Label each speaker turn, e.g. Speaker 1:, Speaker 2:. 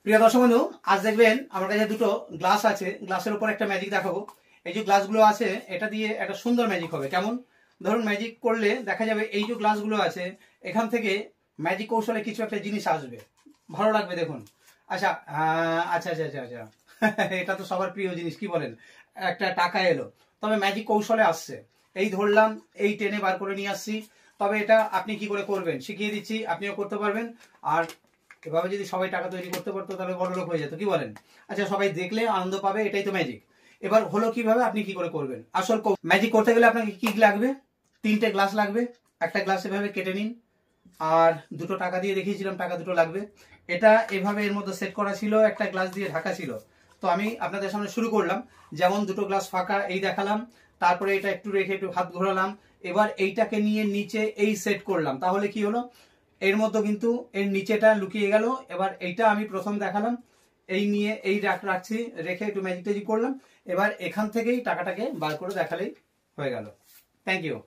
Speaker 1: প্রিয় দর্শক বন্ধু, আজ দেখবেন আমার কাছে দুটো গ্লাস আছে। গ্লাসের উপর একটা ম্যাজিক দেখাবো। এই যে গ্লাসগুলো আছে, এটা দিয়ে একটা সুন্দর ম্যাজিক হবে। কেমন? ধরুন ম্যাজিক করলে দেখা যাবে এই যে গ্লাসগুলো আছে, এখান থেকে ম্যাজিক কৌশলে কিছু একটা জিনিস আসবে, ভালো লাগবে দেখুন। আচ্ছা, আচ্ছা আচ্ছা আচ্ছা আচ্ছা এটা তো সবার প্রিয় জিনিস, কি বলেন? একটা টাকা এলো, তবে ম্যাজিক কৌশলে আসছে। এই ধরলাম, এই টেনে বার করে নিয়ে আসছি। তবে এটা আপনি কি করে করবেন শিখিয়ে দিচ্ছি, আপনিও করতে পারবেন। আর এভাবে যদি সবাই টাকা তৈরি করতে পারতো তাহলে বড় লোক হয়ে যেত, কি বলেন? আচ্ছা, সবাই দেখলে আনন্দ পাবে, এটাই তো ম্যাজিক। এবার হলো কিভাবে, আপনি কি করে করবেন। আসল ম্যাজিক করতে গেলে আপনাকে কি লাগবে? 3টে গ্লাস লাগবে। একটা গ্লাস এভাবে কেটে নিন, আর দুটো টাকা দিয়ে দেখিয়েছিলাম, টাকা দুটো লাগবে। এটা এভাবে এর মধ্যে সেট করা ছিল, একটা গ্লাস দিয়ে ঢাকা ছিল। তো আমি আপনাদের সামনে শুরু করলাম, যেমন দুটো গ্লাস ফাঁকা এই দেখালাম, তারপরে এটা একটু রেখে একটু হাত ঘোরালাম। এবার এইটাকে নিয়ে নিচে এই সেট করলাম, তাহলে কি হলো, এর মধ্যে কিন্তু এর নিচেটা লুকিয়ে গেল। এবার এইটা আমি প্রথম দেখালাম, এই নিয়ে এই রাখছি, রেখে একটু ম্যাজিক ট্যাজিক করলাম। এবার এখান থেকেই টাকাটাকে বার করে দেখালেই হয়ে গেল। Thank you.